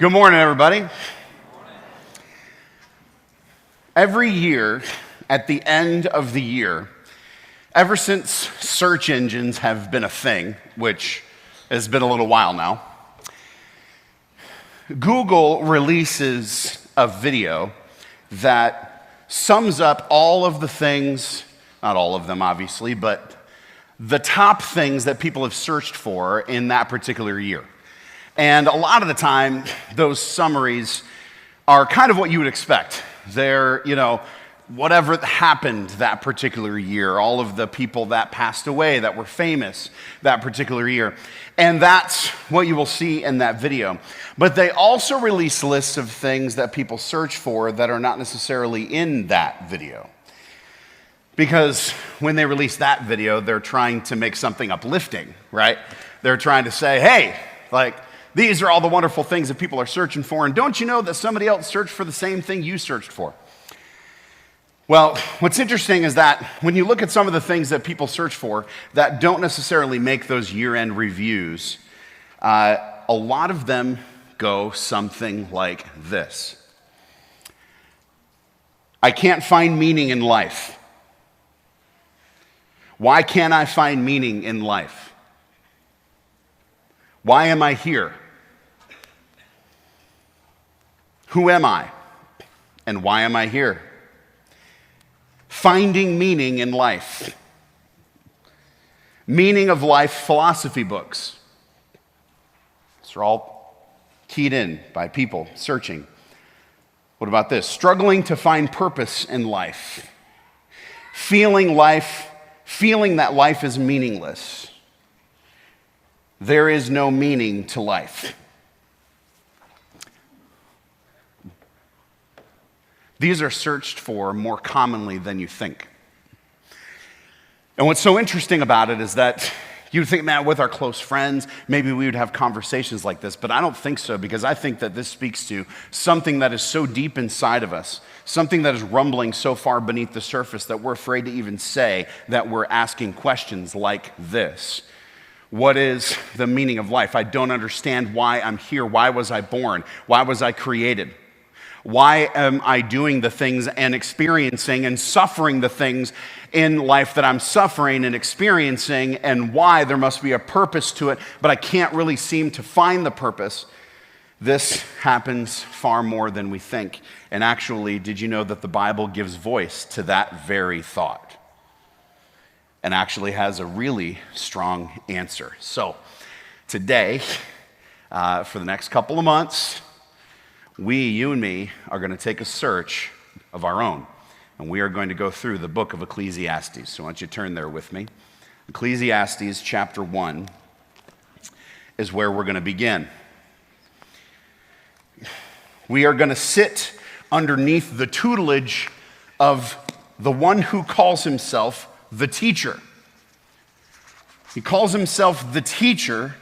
Good morning, everybody. Every year, at the end of the year, ever since search engines have been a thing, which has been a little while now, Google releases a video that sums up all of the things, not all of them obviously, but the top things that people have searched for in that particular year. And a lot of the time, those summaries are kind of what you would expect. They're, whatever happened that particular year, all of the people that passed away that were famous that particular year. And that's what you will see in that video. But they also release lists of things that people search for that are not necessarily in that video. Because when they release that video, they're trying to make something uplifting, right? They're trying to say, hey, these are all the wonderful things that people are searching for, and don't you know that somebody else searched for the same thing you searched for? Well, what's interesting is that when you look at some of the things that people search for that don't necessarily make those year-end reviews, a lot of them go something like this. I can't find meaning in life. Why can't I find meaning in life? Why am I here? Who am I? And why am I here? Finding meaning in life. Meaning of life philosophy books. These are all keyed in by people searching. What about this? Struggling to find purpose in life. Feeling that life is meaningless. There is no meaning to life. These are searched for more commonly than you think. And what's so interesting about it is that you'd think, man, with our close friends, maybe we would have conversations like this, but I don't think so, because I think that this speaks to something that is so deep inside of us, something that is rumbling so far beneath the surface that we're afraid to even say that we're asking questions like this. What is the meaning of life? I don't understand why I'm here. Why was I born? Why was I created? Why am I doing the things and experiencing and suffering the things in life that I'm suffering and experiencing, and why there must be a purpose to it, but I can't really seem to find the purpose? This happens far more than we think. And actually, did you know that the Bible gives voice to that very thought? And actually has a really strong answer. So today, for the next couple of months, you and me, are going to take a search of our own. And we are going to go through the book of Ecclesiastes. So why don't you turn there with me. Ecclesiastes chapter 1 is where we're going to begin. We are going to sit underneath the tutelage of the one who calls himself the teacher. He calls himself the teacher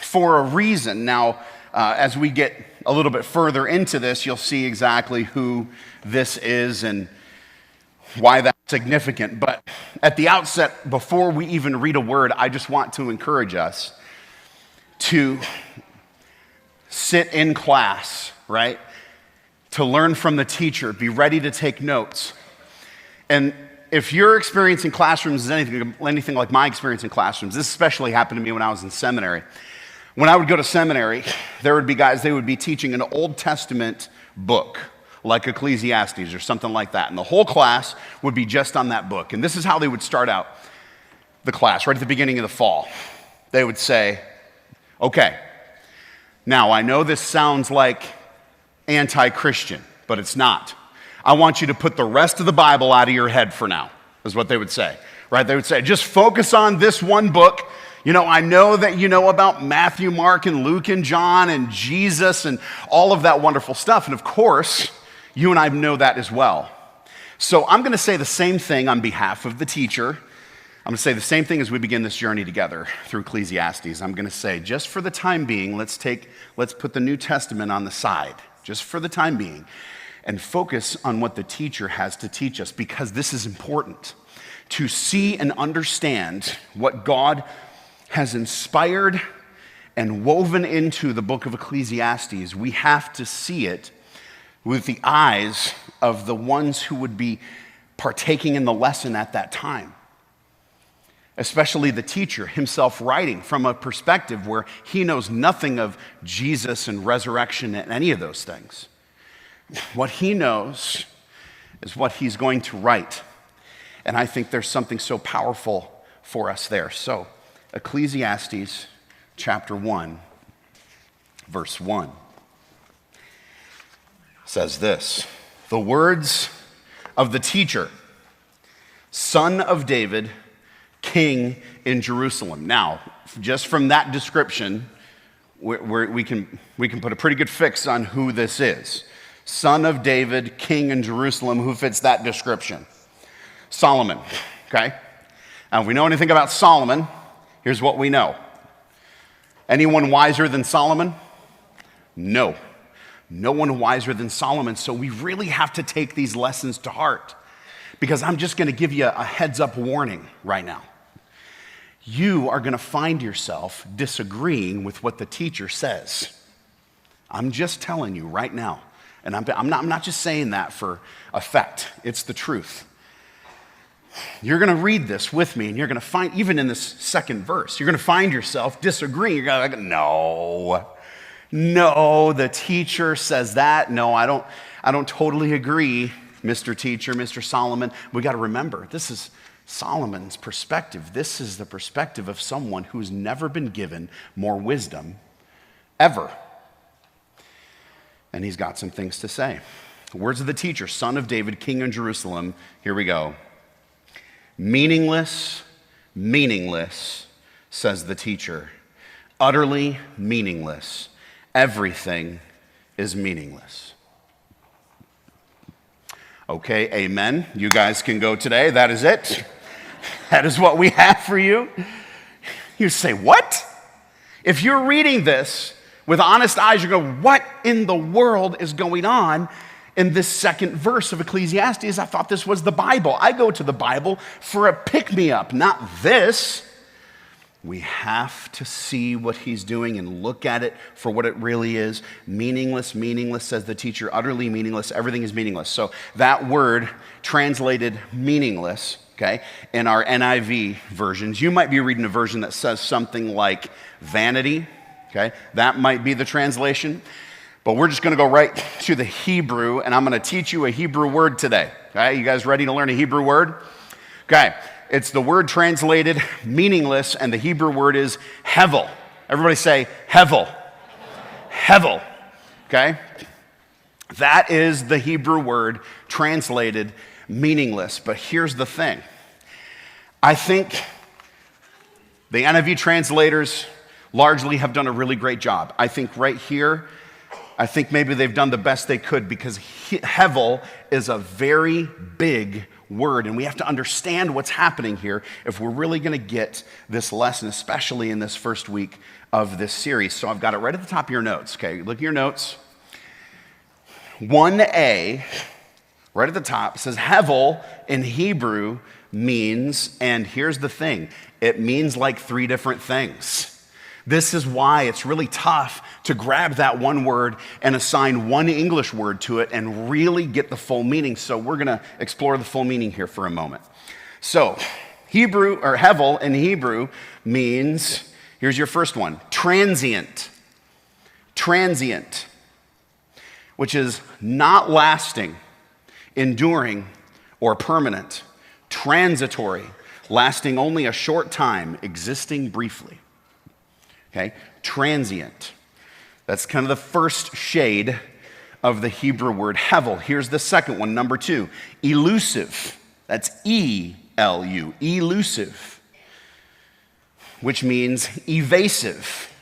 for a reason. Now, as we get a little bit further into this, you'll see exactly who this is and why that's significant. But at the outset, before we even read a word, I just want to encourage us to sit in class, right? To learn from the teacher, be ready to take notes. And if your experience in classrooms is anything like my experience in classrooms, this especially happened to me when I was in seminary. When I would go to seminary, there would be guys, they would be teaching an Old Testament book, like Ecclesiastes or something like that. And the whole class would be just on that book. And this is how they would start out the class, right at the beginning of the fall. They would say, okay, now I know this sounds like anti-Christian, but it's not. I want you to put the rest of the Bible out of your head for now, is what they would say, right? They would say, just focus on this one book. I know that you know about Matthew, Mark, and Luke, and John, and Jesus, and all of that wonderful stuff. And of course, you and I know that as well. So I'm going to say the same thing on behalf of the teacher. I'm going to say the same thing as we begin this journey together through Ecclesiastes. I'm going to say, just for the time being, let's put the New Testament on the side, just for the time being, and focus on what the teacher has to teach us, because this is important. To see and understand what God has inspired and woven into the book of Ecclesiastes, we have to see it with the eyes of the ones who would be partaking in the lesson at that time. Especially the teacher himself writing from a perspective where he knows nothing of Jesus and resurrection and any of those things. What he knows is what he's going to write. And I think there's something so powerful for us there. So, Ecclesiastes chapter 1, verse 1 says this: "The words of the teacher, son of David, king in Jerusalem." Now, just from that description, we can put a pretty good fix on who this is. Son of David, king in Jerusalem. Who fits that description? Solomon, okay? Now, if we know anything about Solomon, here's what we know. Anyone wiser than Solomon? No. No one wiser than Solomon. So we really have to take these lessons to heart, because I'm just going to give you a heads-up warning right now. You are going to find yourself disagreeing with what the teacher says. I'm just telling you right now. And I'm not just saying that for effect. It's the truth. You're going to read this with me, and you're going to find, even in this second verse, you're going to find yourself disagreeing. You're going to go, no, the teacher says that. No, I don't totally agree, Mr. Teacher, Mr. Solomon. We got to remember, this is Solomon's perspective. This is the perspective of someone who's never been given more wisdom ever. And he's got some things to say. The words of the teacher, son of David, king in Jerusalem. Here we go. Meaningless, meaningless, says the teacher. Utterly meaningless. Everything is meaningless. Okay, amen. You guys can go today. That is it. That is what we have for you. You say, what? If you're reading this with honest eyes, you're going, what in the world is going on in this second verse of Ecclesiastes? I thought this was the Bible. I go to the Bible for a pick-me-up, not this. We have to see what he's doing and look at it for what it really is. Meaningless, meaningless, says the teacher. Utterly meaningless. Everything is meaningless. So that word translated meaningless, okay, in our NIV versions, you might be reading a version that says something like vanity, okay? That might be the translation. But we're just going to go right to the Hebrew, and I'm going to teach you a Hebrew word today. Okay, you guys ready to learn a Hebrew word? Okay, it's the word translated meaningless, and the Hebrew word is hevel. Everybody say hevel. Hevel. Okay? That is the Hebrew word translated meaningless. But here's the thing. I think the NIV translators largely have done a really great job. I think right here, I think maybe they've done the best they could, because hevel is a very big word, and we have to understand what's happening here if we're really going to get this lesson, especially in this first week of this series. So I've got it right at the top of your notes. Okay, look at your notes. 1a, right at the top, says hevel in Hebrew means, and here's the thing, it means like 3 different things. This is why it's really tough to grab that one word and assign one English word to it and really get the full meaning. So we're going to explore the full meaning here for a moment. So Hebrew, or hevel in Hebrew, means, here's your first one, transient. Transient, which is not lasting, enduring, or permanent. Transitory, lasting only a short time, existing briefly. Okay, transient. That's kind of the first shade of the Hebrew word hevel. Here's the second one, number 2, elusive. That's E-L-U, elusive, which means evasive.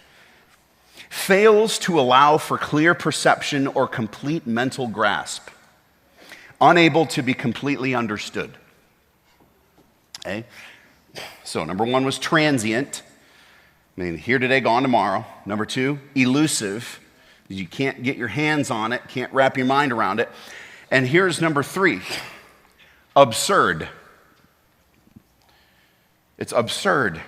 Fails to allow for clear perception or complete mental grasp. Unable to be completely understood. Okay, so number 1 was transient. I mean, here today, gone tomorrow. Number 2, elusive. You can't get your hands on it, can't wrap your mind around it. And here's number 3, absurd. It's absurd.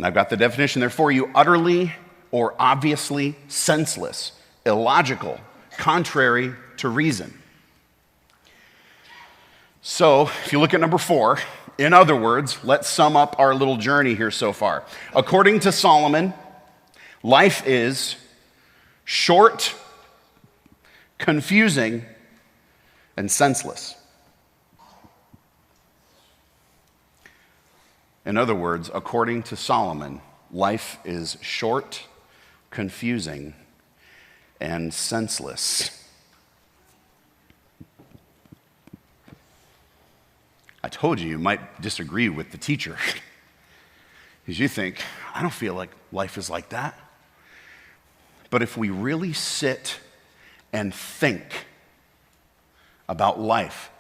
And I've got the definition there for you: utterly or obviously senseless, illogical, contrary to reason. So, if you look at number 4, in other words, let's sum up our little journey here so far. According to Solomon, life is short, confusing, and senseless. In other words, according to Solomon, life is short, confusing, and senseless. I told you might disagree with the teacher. Because you think, I don't feel like life is like that. But if we really sit and think about life,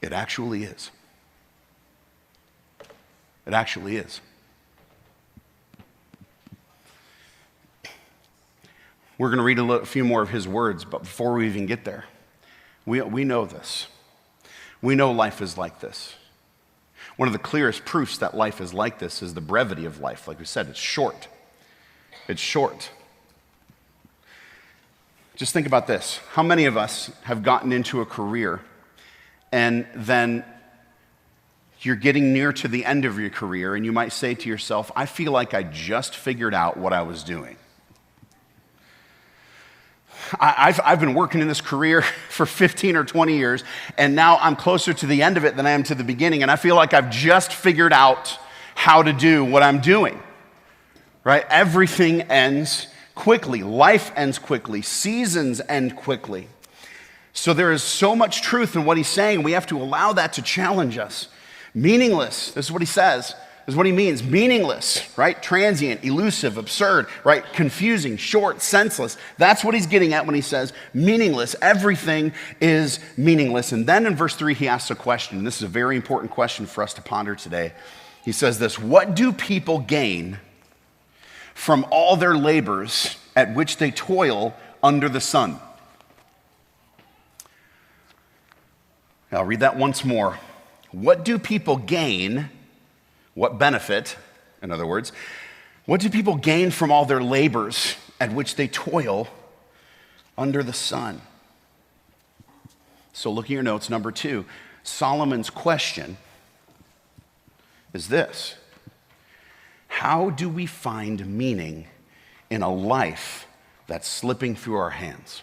it actually is. It actually is. We're going to read a few more of his words, but before we even get there, we know this. We know life is like this. One of the clearest proofs that life is like this is the brevity of life. Like we said, it's short. It's short. Just think about this. How many of us have gotten into a career and then you're getting near to the end of your career and you might say to yourself, I feel like I just figured out what I was doing. I've been working in this career for 15 or 20 years, and now I'm closer to the end of it than I am to the beginning, and I feel like I've just figured out how to do what I'm doing, right? Everything ends quickly. Life ends quickly. Seasons end quickly. So there is so much truth in what he's saying. We have to allow that to challenge us. Meaningless, this is what he says. This is what he means. Meaningless, right? Transient, elusive, absurd, right? Confusing, short, senseless. That's what he's getting at when he says meaningless. Everything is meaningless. And then in verse 3, he asks a question. This is a very important question for us to ponder today. He says this: what do people gain from all their labors at which they toil under the sun? I'll read that once more. What do people gain? What benefit, in other words, what do people gain from all their labors at which they toil under the sun? So look at your notes, number 2. Solomon's question is this: how do we find meaning in a life that's slipping through our hands?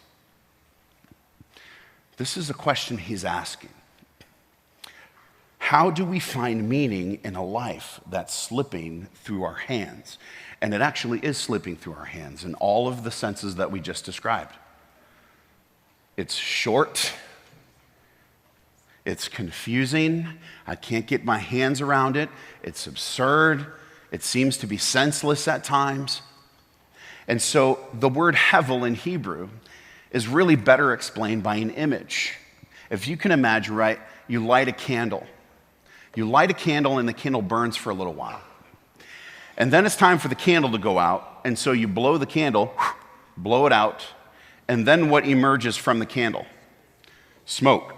This is a question he's asking. How do we find meaning in a life that's slipping through our hands? And it actually is slipping through our hands in all of the senses that we just described. It's short. It's confusing. I can't get my hands around it. It's absurd. It seems to be senseless at times. And so the word hevel in Hebrew is really better explained by an image. If you can imagine, right, you light a candle. You light a candle and the candle burns for a little while. And then it's time for the candle to go out. And so you blow the candle, blow it out. And then what emerges from the candle? Smoke.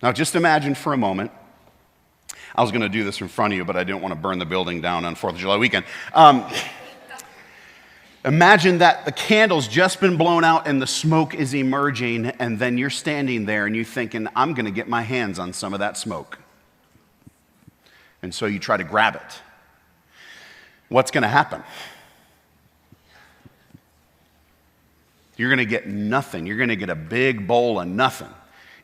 Now just imagine for a moment. I was going to do this in front of you, but I didn't want to burn the building down on 4th of July weekend. Imagine that the candle's just been blown out and the smoke is emerging, and then you're standing there and you're thinking, I'm going to get my hands on some of that smoke. And so you try to grab it. What's going to happen? You're going to get nothing. You're going to get a big bowl of nothing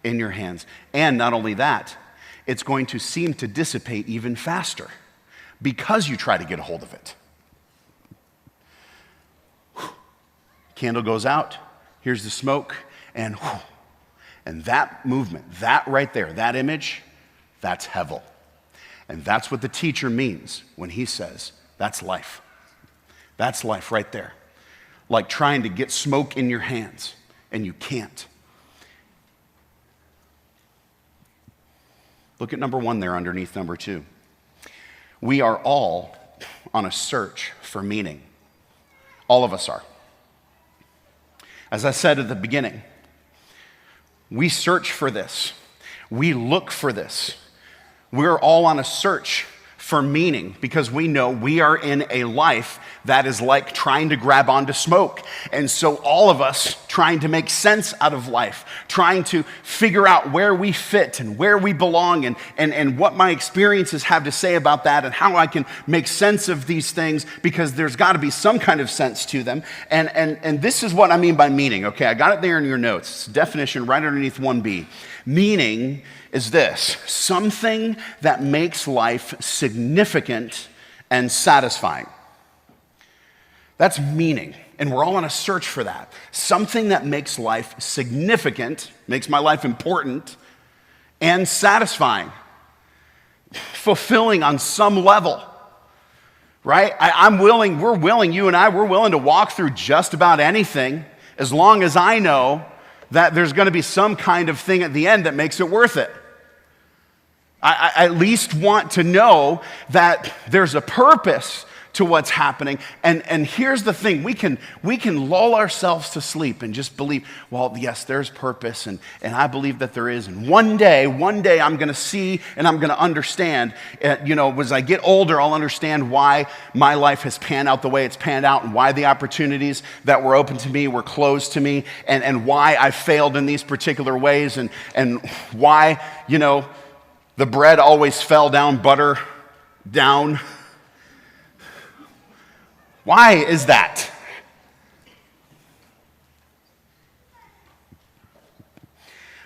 in your hands. And not only that, it's going to seem to dissipate even faster because you try to get a hold of it. Candle goes out, here's the smoke, and that movement, that right there, that image, that's hevel. And that's what the teacher means when he says, that's life. That's life right there. Like trying to get smoke in your hands, and you can't. Look at number 1 there underneath number 2. We are all on a search for meaning. All of us are. As I said at the beginning, we search for this. We look for this. We're all on a search for meaning because we know we are in a life that is like trying to grab onto smoke. And so all of us trying to make sense out of life, trying to figure out where we fit and where we belong and what my experiences have to say about that and how I can make sense of these things because there's got to be some kind of sense to them. And this is what I mean by meaning. Okay, I got it there in your notes. Definition right underneath 1B. Meaning is this: something that makes life significant and satisfying. That's meaning, and we're all on a search for that. Something that makes life significant, makes my life important, and satisfying, fulfilling on some level, right? We're willing, you and I, we're willing to walk through just about anything as long as I know that there's going to be some kind of thing at the end that makes it worth it. I at least want to know that there's a purpose to what's happening. And here's the thing, we can lull ourselves to sleep and just believe, well, yes, there's purpose, and I believe that there is. And one day I'm going to see and I'm going to understand. As I get older, I'll understand why my life has panned out the way it's panned out and why the opportunities that were open to me were closed to me and why I failed in these particular ways and why, the bread always fell down, butter down. Why is that?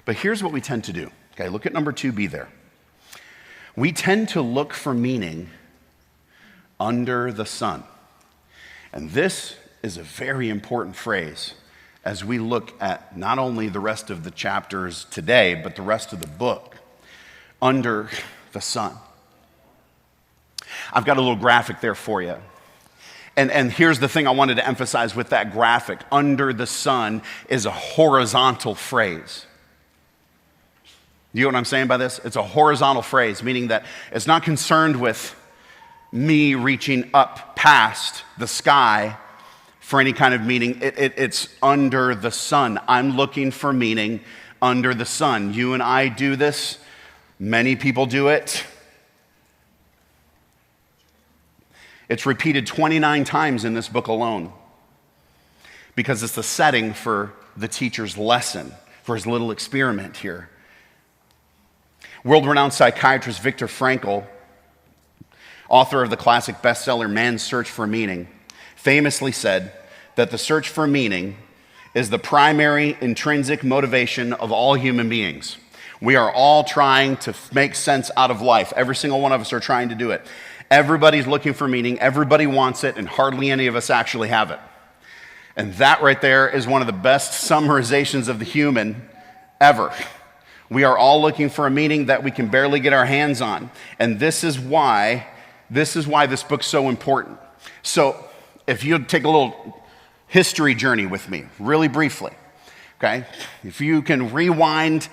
But here's what we tend to do. Okay, look at number 2B there. We tend to look for meaning under the sun. And this is a very important phrase as we look at not only the rest of the chapters today, but the rest of the book. Under the sun. I've got a little graphic there for you. And here's the thing I wanted to emphasize with that graphic. Under the sun is a horizontal phrase. You know what I'm saying by this? It's a horizontal phrase, meaning that it's not concerned with me reaching up past the sky for any kind of meaning. It's under the sun. I'm looking for meaning under the sun. You and I do this. Many people do it. It's repeated 29 times in this book alone because it's the setting for the teacher's lesson, for his little experiment here. World-renowned psychiatrist Viktor Frankl, author of the classic bestseller Man's Search for Meaning, famously said that the search for meaning is the primary intrinsic motivation of all human beings. We are all trying to make sense out of life. Every single one of us are trying to do it. Everybody's looking for meaning. Everybody wants it, and hardly any of us actually have it. And that right there is one of the best summarizations of the human ever. We are all looking for a meaning that we can barely get our hands on. And this is why this book's so important. So if you take a little history journey with me, really briefly, okay? If you can rewind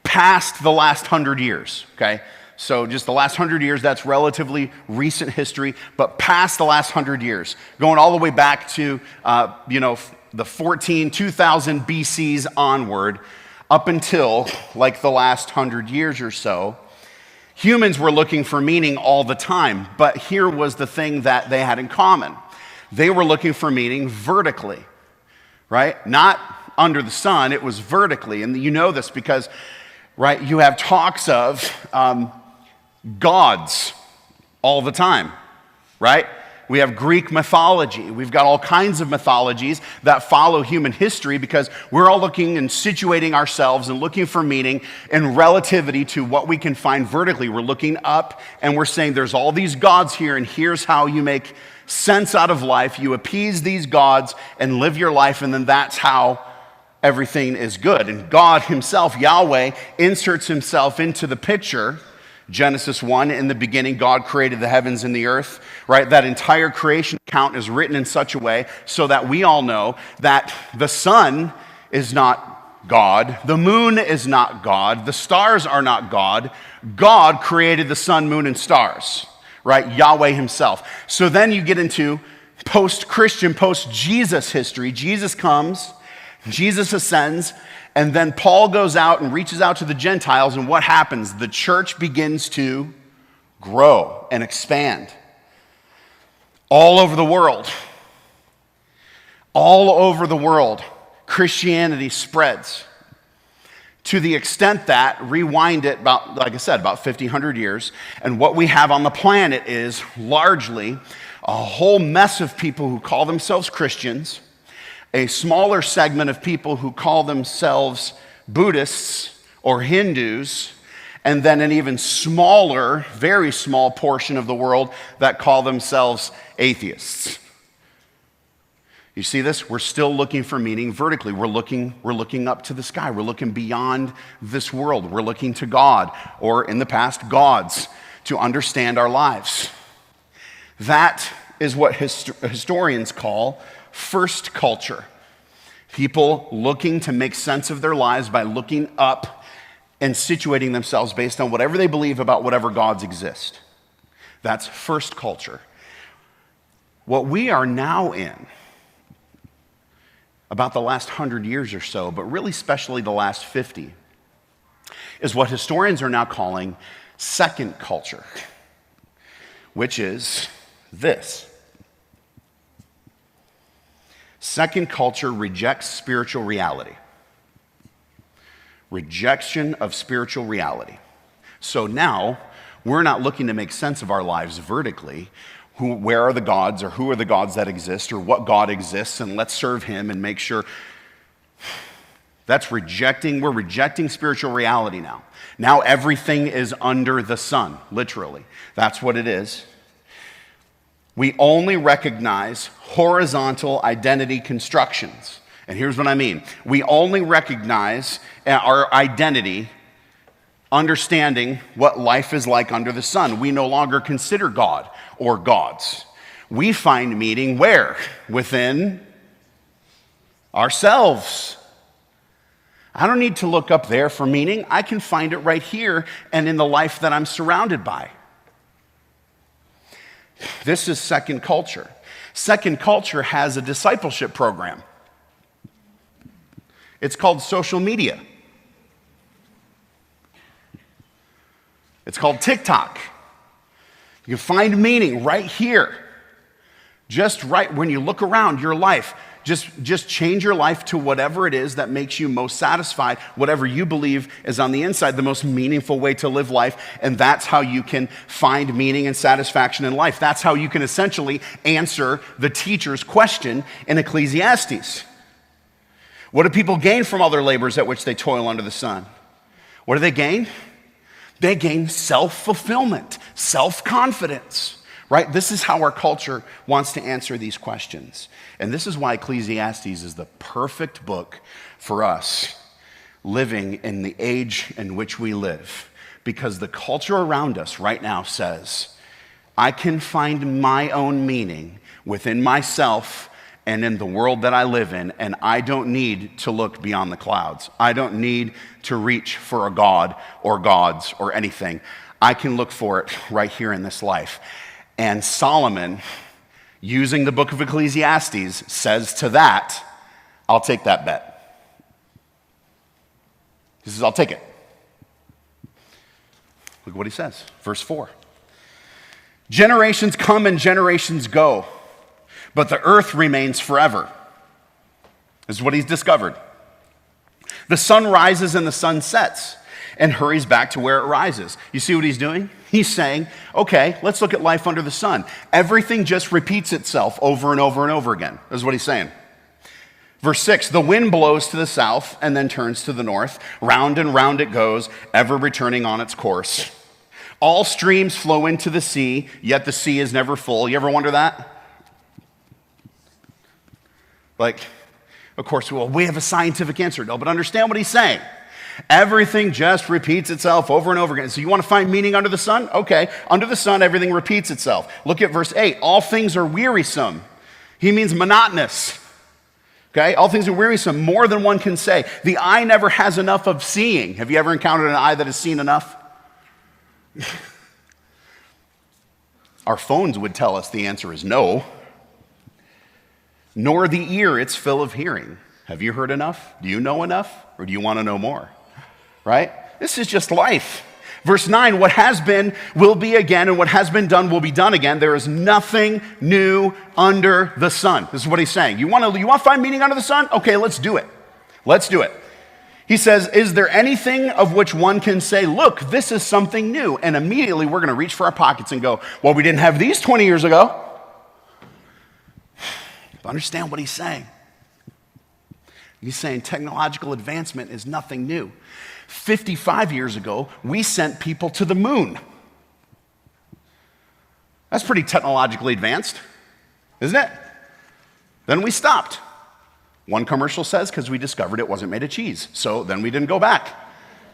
past the last 100 years, okay? So just the last 100 years, that's relatively recent history, but past the last 100 years, going all the way back to, the 2000 BCs onward, up until like the last 100 years or so, humans were looking for meaning all the time, but here was the thing that they had in common. They were looking for meaning vertically, right? Not under the sun, it was vertically, and you know this because right? You have talks of gods all the time, right? We have Greek mythology. We've got all kinds of mythologies that follow human history because we're all looking and situating ourselves and looking for meaning in relativity to what we can find vertically. We're looking up and we're saying there's all these gods here, and here's how you make sense out of life. You appease these gods and live your life, and then that's how everything is good. And God himself, Yahweh, inserts himself into the picture. Genesis 1, in the beginning, God created the heavens and the earth, right? That entire creation account is written in such a way so that we all know that the sun is not God, the moon is not God, the stars are not God. God created the sun, moon, and stars, right? Yahweh himself. So then you get into post-Christian, post-Jesus history. Jesus comes, Jesus ascends, and then Paul goes out and reaches out to the Gentiles, and what happens? The church begins to grow and expand all over the world. All over the world, Christianity spreads to the extent that, rewind it about, like I said, about 1,500 years, and what we have on the planet is largely a whole mess of people who call themselves Christians, a smaller segment of people who call themselves Buddhists or Hindus, and then an even smaller, very small portion of the world that call themselves atheists. You see this? We're still looking for meaning vertically. We're looking up to the sky. We're looking beyond this world. We're looking to God, or in the past, gods, to understand our lives. That is what historians call first culture. People looking to make sense of their lives by looking up and situating themselves based on whatever they believe about whatever gods exist. That's first culture. What we are now in, about the last 100 years or so, but really especially the last 50, is what historians are now calling second culture, which is this. Second culture rejects spiritual reality. Rejection of spiritual reality. So now, we're not looking to make sense of our lives vertically. Where are the gods, or who are the gods that exist, or what God exists, and let's serve him and make sure. We're rejecting spiritual reality now. Now everything is under the sun, literally. That's what it is. We only recognize horizontal identity constructions. And here's what I mean. We only recognize our identity understanding what life is like under the sun. We no longer consider God or gods. We find meaning where? Within ourselves. I don't need to look up there for meaning. I can find it right here and in the life that I'm surrounded by. This is second culture. Second culture has a discipleship program. It's called social media. It's called TikTok. You can find meaning right here. Just right when you look around your life, just change your life to whatever it is that makes you most satisfied, whatever you believe is on the inside, the most meaningful way to live life, and that's how you can find meaning and satisfaction in life. That's how you can essentially answer the teacher's question in Ecclesiastes. What do people gain from all their labors at which they toil under the sun? What do they gain? They gain self-fulfillment, self-confidence, right? This is how our culture wants to answer these questions. And this is why Ecclesiastes is the perfect book for us living in the age in which we live. Because the culture around us right now says, I can find my own meaning within myself and in the world that I live in, and I don't need to look beyond the clouds. I don't need to reach for a god or gods or anything. I can look for it right here in this life. And Solomon, using the book of Ecclesiastes, says to that, I'll take that bet. He says, I'll take it. Look what he says, verse 4. Generations come and generations go, but the earth remains forever. This is what he's discovered. The sun rises and the sun sets and hurries back to where it rises. You see what he's doing? He's saying, okay, let's look at life under the sun. Everything just repeats itself over and over and over again. This is what he's saying. Verse 6, the wind blows to the south and then turns to the north. Round and round it goes, ever returning on its course. All streams flow into the sea, yet the sea is never full. You ever wonder that? Like, of course, well, we have a scientific answer. No, but understand what he's saying. Everything just repeats itself over and over again. So you want to find meaning under the sun? Okay, under the sun, everything repeats itself. Look at verse 8. All things are wearisome. He means monotonous. Okay, all things are wearisome, more than one can say. The eye never has enough of seeing. Have you ever encountered an eye that has seen enough? Our phones would tell us the answer is no. Nor the ear its fill of hearing. Have you heard enough? Do you know enough? Or do you want to know more? Right? This is just life. Verse 9, what has been will be again, and what has been done will be done again. There is nothing new under the sun. This is what he's saying. You want to find meaning under the sun? Okay, let's do it. Let's do it. He says, is there anything of which one can say, look, this is something new? And immediately we're going to reach for our pockets and go, well, we didn't have these 20 years ago. But understand what he's saying. He's saying technological advancement is nothing new. 55 years ago, we sent people to the moon. That's pretty technologically advanced, isn't it? Then we stopped. One commercial says because we discovered it wasn't made of cheese. So then we didn't go back.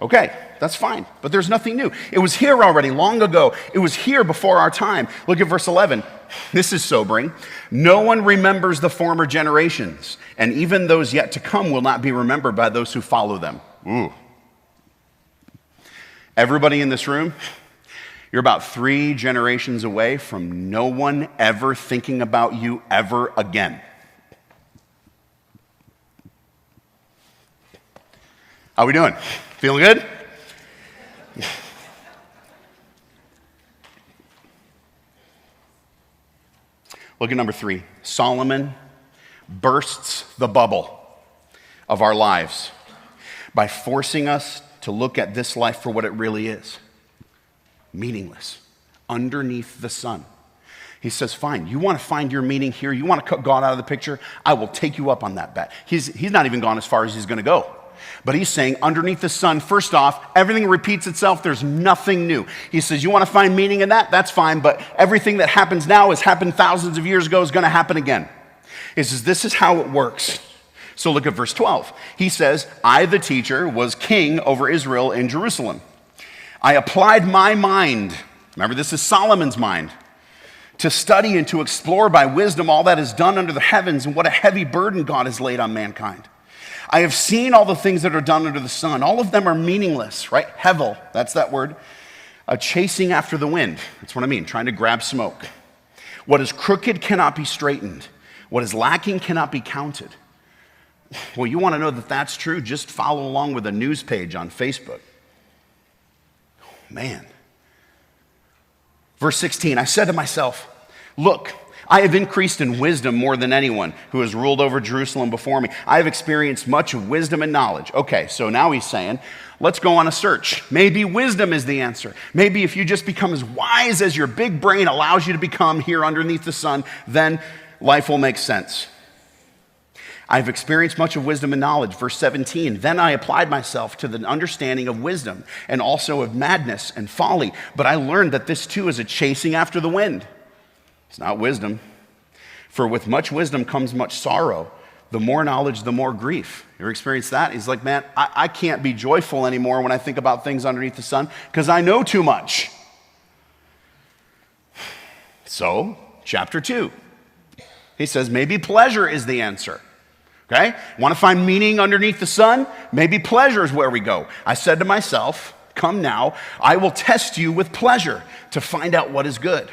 Okay, that's fine. But there's nothing new. It was here already long ago. It was here before our time. Look at verse 11. This is sobering. No one remembers the former generations, and even those yet to come will not be remembered by those who follow them. Ooh. Everybody in this room, you're about 3 generations away from no one ever thinking about you ever again. How we doing? Feeling good? Look at number 3. Solomon bursts the bubble of our lives by forcing us to look at this life for what it really is. Meaningless. Underneath the sun. He says, fine, you want to find your meaning here? You want to cut God out of the picture? I will take you up on that bet. He's not even gone as far as he's going to go. But he's saying underneath the sun, first off, everything repeats itself. There's nothing new. He says, you want to find meaning in that? That's fine. But everything that happens now has happened thousands of years ago is going to happen again. He says, this is how it works. So look at verse 12. He says, I, the teacher, was king over Israel in Jerusalem. I applied my mind. Remember, this is Solomon's mind. To study and to explore by wisdom all that is done under the heavens, and what a heavy burden God has laid on mankind. I have seen all the things that are done under the sun. All of them are meaningless, right? Hevel, that's that word. Chasing after the wind. That's what I mean, trying to grab smoke. What is crooked cannot be straightened. What is lacking cannot be counted. Well, you want to know that that's true? Just follow along with a news page on Facebook. Man. Verse 16, I said to myself, look, I have increased in wisdom more than anyone who has ruled over Jerusalem before me. I have experienced much of wisdom and knowledge. Okay, so now he's saying, let's go on a search. Maybe wisdom is the answer. Maybe if you just become as wise as your big brain allows you to become here underneath the sun, then life will make sense. I've experienced much of wisdom and knowledge. Verse 17, then I applied myself to the understanding of wisdom and also of madness and folly. But I learned that this too is a chasing after the wind. It's not wisdom. For with much wisdom comes much sorrow. The more knowledge, the more grief. You ever experienced that? He's like, man, I can't be joyful anymore when I think about things underneath the sun because I know too much. So, chapter 2. He says, maybe pleasure is the answer. Okay? Want to find meaning underneath the sun? Maybe pleasure is where we go. I said to myself, come now, I will test you with pleasure to find out what is good.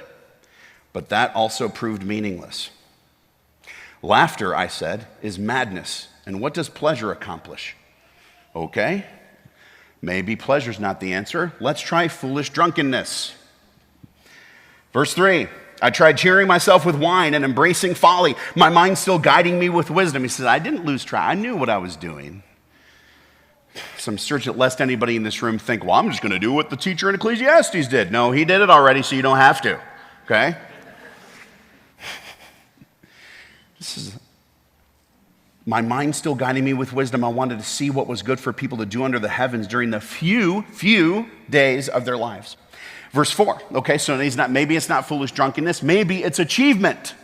But that also proved meaningless. Laughter, I said, is madness. And what does pleasure accomplish? Okay, maybe pleasure's not the answer. Let's try foolish drunkenness. Verse 3, I tried cheering myself with wine and embracing folly, my mind still guiding me with wisdom. He says, I didn't lose track. I knew what I was doing. So I'm certain lest anybody in this room think, well, I'm just going to do what the teacher in Ecclesiastes did. No, he did it already, so you don't have to. Okay? This is my mind still guiding me with wisdom. I wanted to see what was good for people to do under the heavens during the few days of their lives. Verse 4, okay, so maybe it's not foolish drunkenness, maybe it's achievement.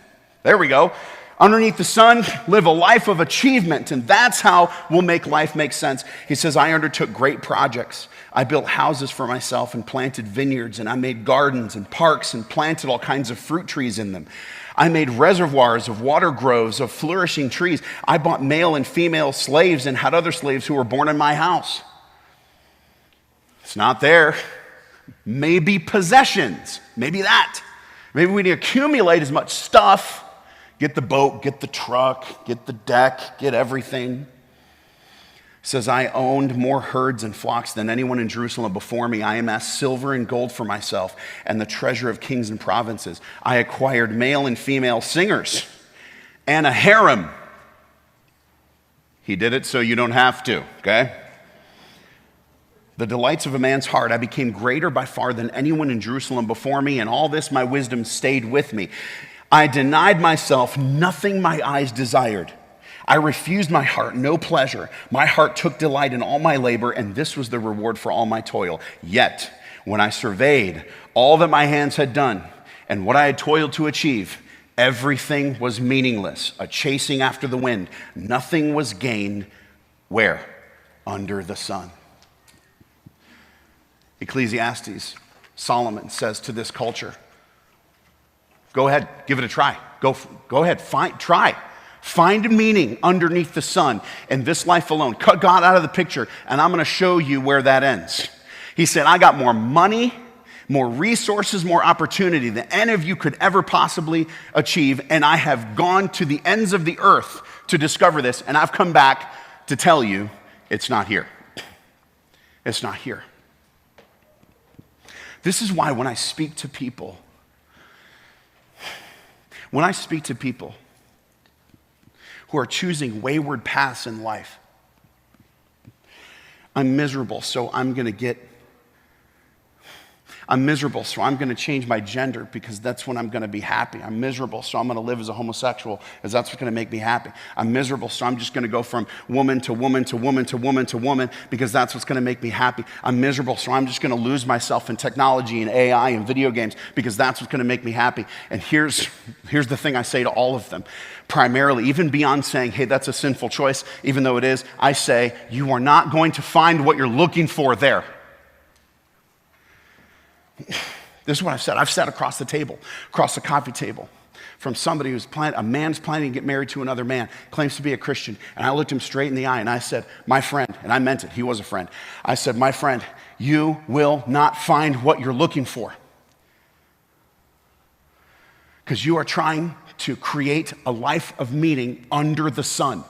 There we go. Underneath the sun, live a life of achievement, and that's how we'll make life make sense. He says, I undertook great projects. I built houses for myself and planted vineyards, and I made gardens and parks and planted all kinds of fruit trees in them. I made reservoirs of water groves of flourishing trees. I bought male and female slaves and had other slaves who were born in my house. It's not there. Maybe possessions. Maybe that. Maybe we need to accumulate as much stuff. Get the boat, get the truck, get the deck, get everything. says, I owned more herds and flocks than anyone in Jerusalem before me. I amassed silver and gold for myself and the treasure of kings and provinces. I acquired male and female singers and a harem. He did it so you don't have to, okay? The delights of a man's heart, I became greater by far than anyone in Jerusalem before me, and all this my wisdom stayed with me. I denied myself nothing my eyes desired. I refused my heart no pleasure. My heart took delight in all my labor, and this was the reward for all my toil. Yet, when I surveyed all that my hands had done and what I had toiled to achieve, everything was meaningless, a chasing after the wind. Nothing was gained where? Under the sun. Ecclesiastes, Solomon says to this culture, go ahead, give it a try. Go ahead, try. Find meaning underneath the sun in this life alone. Cut God out of the picture, and I'm going to show you where that ends. He said, I got more money, more resources, more opportunity than any of you could ever possibly achieve, and I have gone to the ends of the earth to discover this, and I've come back to tell you it's not here. It's not here. This is why when I speak to people who are choosing wayward paths in life, I'm miserable, so I'm going to change my gender because that's when I'm going to be happy. I'm miserable, so I'm going to live as a homosexual because that's what's going to make me happy. I'm miserable, so I'm just going to go from woman to woman to woman to woman to woman because that's what's going to make me happy. I'm miserable, so I'm just going to lose myself in technology and AI and video games because that's what's going to make me happy. And here's the thing I say to all of them. Primarily, even beyond saying, hey, that's a sinful choice, even though it is, I say, you are not going to find what you're looking for there. This is what I've said. I've sat across the table, across the coffee table, from somebody a man's planning to get married to another man, claims to be a Christian, and I looked him straight in the eye and I said, my friend, and I meant it, he was a friend. I said, my friend, you will not find what you're looking for. Because you are trying to create a life of meaning under the sun.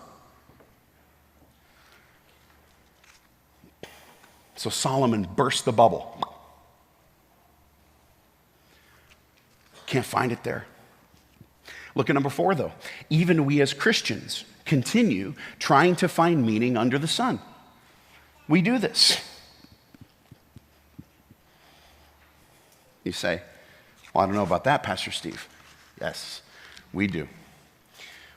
So Solomon burst the bubble. Can't find it there. Look at number 4, though. Even we as Christians continue trying to find meaning under the sun. We do this. You say, well, I don't know about that, Pastor Steve. Yes, we do.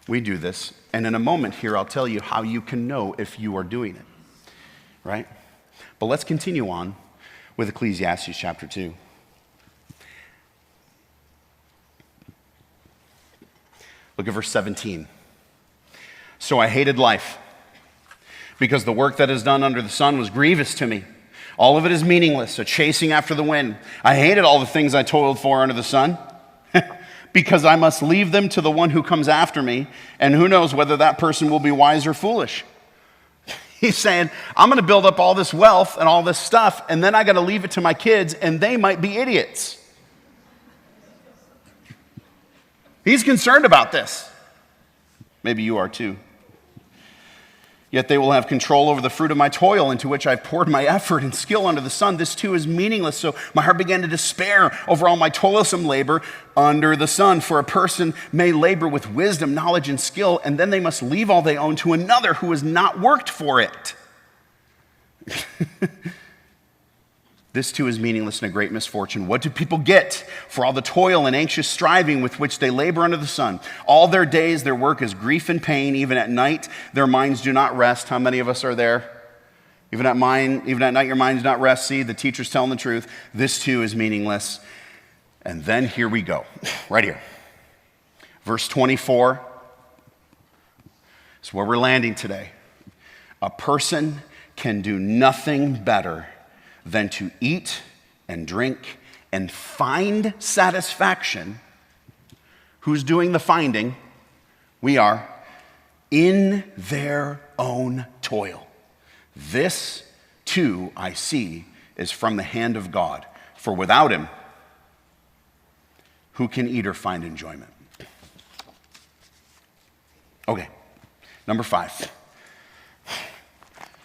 We do this. And in a moment here, I'll tell you how you can know if you are doing it. Right? But let's continue on with Ecclesiastes chapter 2. Look at verse 17. So I hated life, because the work that is done under the sun was grievous to me. All of it is meaningless, a chasing after the wind. I hated all the things I toiled for under the sun, because I must leave them to the one who comes after me, and who knows whether that person will be wise or foolish. He's saying, I'm going to build up all this wealth and all this stuff, and then I got to leave it to my kids, and they might be idiots. He's concerned about this. Maybe you are too. Yet they will have control over the fruit of my toil, into which I've poured my effort and skill under the sun. This too is meaningless. So my heart began to despair over all my toilsome labor under the sun. For a person may labor with wisdom, knowledge, and skill, and then they must leave all they own to another who has not worked for it. This too is meaningless and a great misfortune. What do people get for all the toil and anxious striving with which they labor under the sun? All their days, their work is grief and pain. Even at night, their minds do not rest. How many of us are there? Even at night, your mind does not rest. See, the teacher's telling the truth. This too is meaningless. And then here we go, right here. Verse 24 is where we're landing today. A person can do nothing better than to eat and drink and find satisfaction. Who's doing the finding? We are. In their own toil. This, too, I see, is from the hand of God. For without him, who can eat or find enjoyment? Okay, number 5.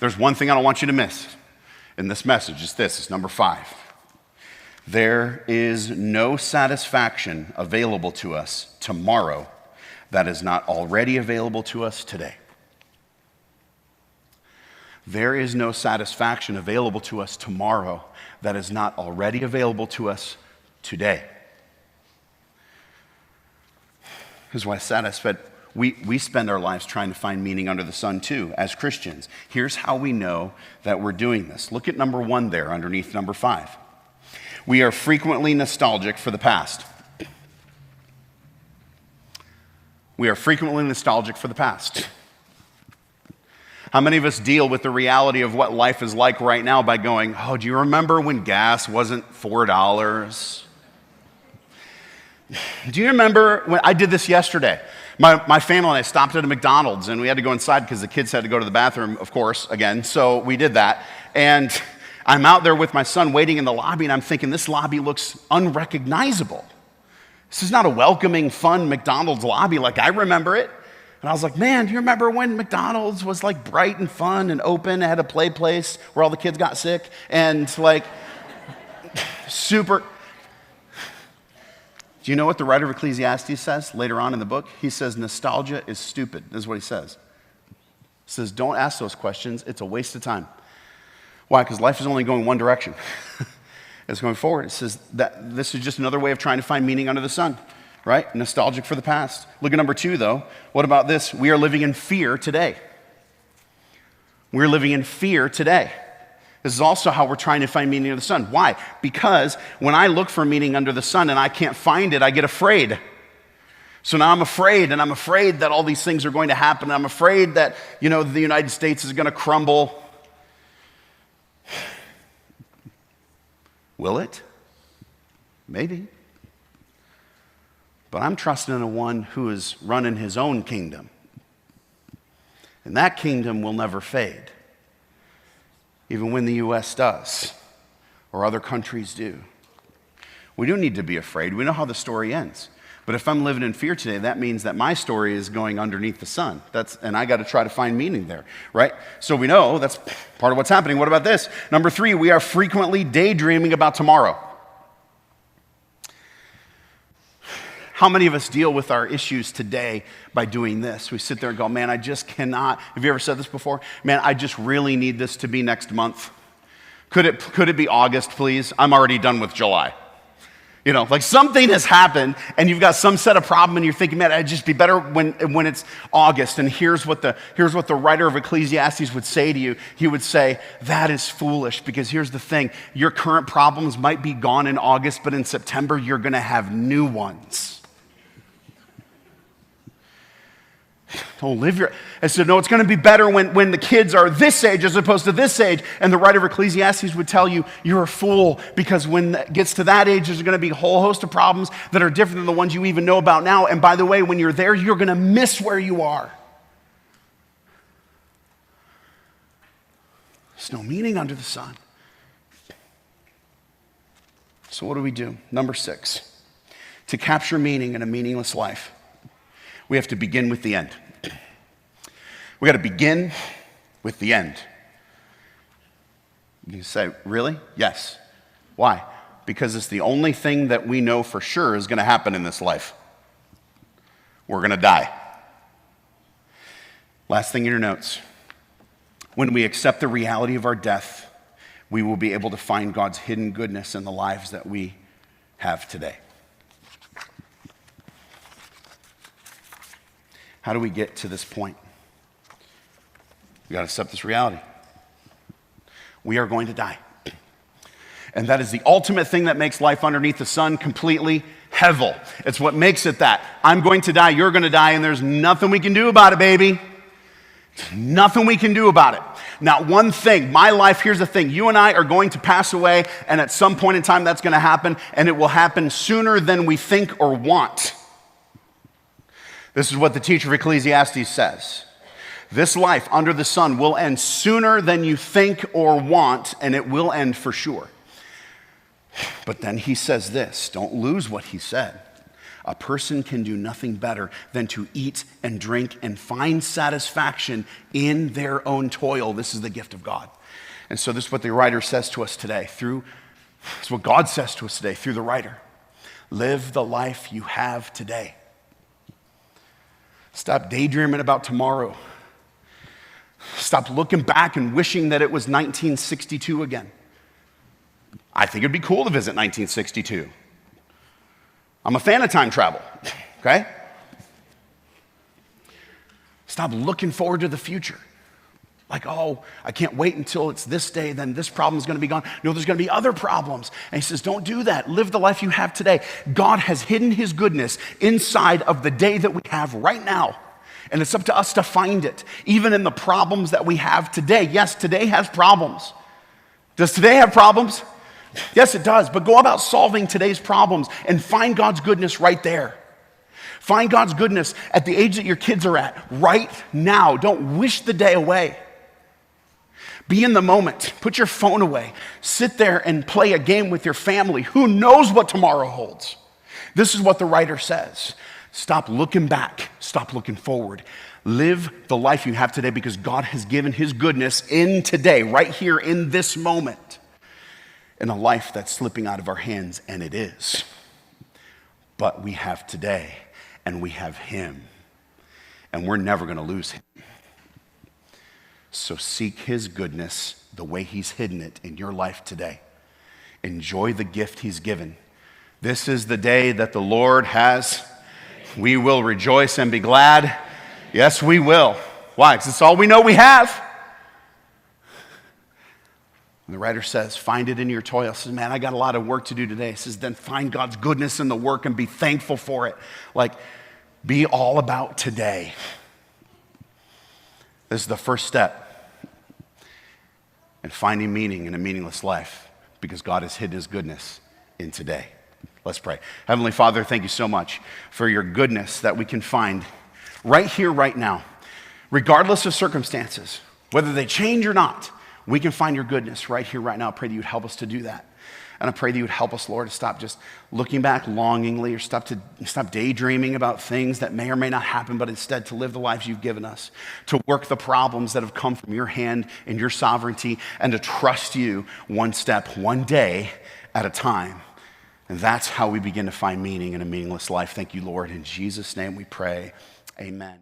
There's one thing I don't want you to miss in this message. It's this. It's number 5. There is no satisfaction available to us tomorrow that is not already available to us today. There is no satisfaction available to us tomorrow that is not already available to us today. Here's why it's satisfied. We spend our lives trying to find meaning under the sun too, as Christians. Here's how we know that we're doing this. Look at number 1 there underneath number 5. We are frequently nostalgic for the past. We are frequently nostalgic for the past. How many of us deal with the reality of what life is like right now by going, oh, do you remember when gas wasn't $4? Do you remember when I did this yesterday? My family and I stopped at a McDonald's and we had to go inside because the kids had to go to the bathroom, of course, again. So we did that. And I'm out there with my son waiting in the lobby and I'm thinking, this lobby looks unrecognizable. This is not a welcoming, fun McDonald's lobby like I remember it. And I was like, man, do you remember when McDonald's was like bright and fun and open, had a play place where all the kids got sick and like super... Do you know what the writer of Ecclesiastes says later on in the book? He says, nostalgia is stupid. This is what he says. He says, don't ask those questions. It's a waste of time. Why? Because life is only going one direction. It's going forward. It says that this is just another way of trying to find meaning under the sun, right? Nostalgic for the past. Look at number 2, though. What about this? We are living in fear today. We're living in fear today. This is also how we're trying to find meaning under the sun. Why? Because when I look for meaning under the sun and I can't find it, I get afraid. So now I'm afraid, and I'm afraid that all these things are going to happen. I'm afraid that, the United States is going to crumble. Will it? Maybe. But I'm trusting in one who is running his own kingdom. And that kingdom will never fade. Even when the U.S. does, or other countries do. We don't need to be afraid. We know how the story ends. But if I'm living in fear today, that means that my story is going underneath the sun. And I got to try to find meaning there, right? So we know that's part of what's happening. What about this? Number 3, we are frequently daydreaming about tomorrow. How many of us deal with our issues today by doing this? We sit there and go, man, I just cannot. Have you ever said this before? Man, I just really need this to be next month. Could it be August, please? I'm already done with July. Like something has happened and you've got some set of problem and you're thinking, man, it'd just be better when it's August. And here's what the writer of Ecclesiastes would say to you. He would say, that is foolish, because here's the thing. Your current problems might be gone in August, but in September, you're going to have new ones. Don't live I said, no, it's going to be better when the kids are this age as opposed to this age. And the writer of Ecclesiastes would tell you, you're a fool, because when it gets to that age, there's going to be a whole host of problems that are different than the ones you even know about now. And by the way, when you're there, you're going to miss where you are. There's no meaning under the sun. So what do we do? Number 6, to capture meaning in a meaningless life, we have to begin with the end. We got to begin with the end. You say, really? Yes. Why? Because it's the only thing that we know for sure is going to happen in this life. We're going to die. Last thing in your notes. When we accept the reality of our death, we will be able to find God's hidden goodness in the lives that we have today. How do we get to this point? We got to accept this reality. We are going to die. And that is the ultimate thing that makes life underneath the sun completely hevel. It's what makes it that. I'm going to die, you're going to die, and there's nothing we can do about it, baby. Nothing we can do about it. Not one thing. My life, here's the thing. You and I are going to pass away, and at some point in time that's going to happen, and it will happen sooner than we think or want. This is what the teacher of Ecclesiastes says. This life under the sun will end sooner than you think or want, and it will end for sure. But then he says this, don't lose what he said. a person can do nothing better than to eat and drink and find satisfaction in their own toil. This is the gift of God. And so this is what the writer says to us today it's what God says to us today through the writer. Live the life you have today. Stop daydreaming about tomorrow. Stop looking back and wishing that it was 1962 again. I think it'd be cool to visit 1962. I'm a fan of time travel, okay? Stop looking forward to the future. Like, oh, I can't wait until it's this day, then this problem is going to be gone. No, there's going to be other problems. And he says, don't do that. Live the life you have today. God has hidden his goodness inside of the day that we have right now. And it's up to us to find it, even in the problems that we have today. Yes, today has problems. Does today have problems? Yes, it does. But go about solving today's problems and find God's goodness right there. Find God's goodness at the age that your kids are at right now. Don't wish the day away. Be in the moment. Put your phone away. Sit there and play a game with your family. Who knows what tomorrow holds? This is what the writer says. Stop looking back. Stop looking forward. Live the life you have today because God has given his goodness in today, right here in this moment, in a life that's slipping out of our hands, and it is. But we have today, and we have him, and we're never going to lose him. So seek his goodness the way he's hidden it in your life today. Enjoy the gift he's given. This is the day that the Lord has. We will rejoice and be glad. Yes, we will. Why? Because it's all we know we have. And the writer says, find it in your toil. He says, man, I got a lot of work to do today. He says, then find God's goodness in the work and be thankful for it. Like, be all about today. This is the first step in finding meaning in a meaningless life because God has hidden his goodness in today. Let's pray. Heavenly Father, thank you so much for your goodness that we can find right here, right now, regardless of circumstances, whether they change or not. We can find your goodness right here, right now. I pray that you'd help us to do that. And I pray that you would help us, Lord, to stop just looking back longingly or stop daydreaming about things that may or may not happen, but instead to live the lives you've given us, to work the problems that have come from your hand and your sovereignty, and to trust you one step, one day at a time. And that's how we begin to find meaning in a meaningless life. Thank you, Lord. In Jesus' name we pray. Amen.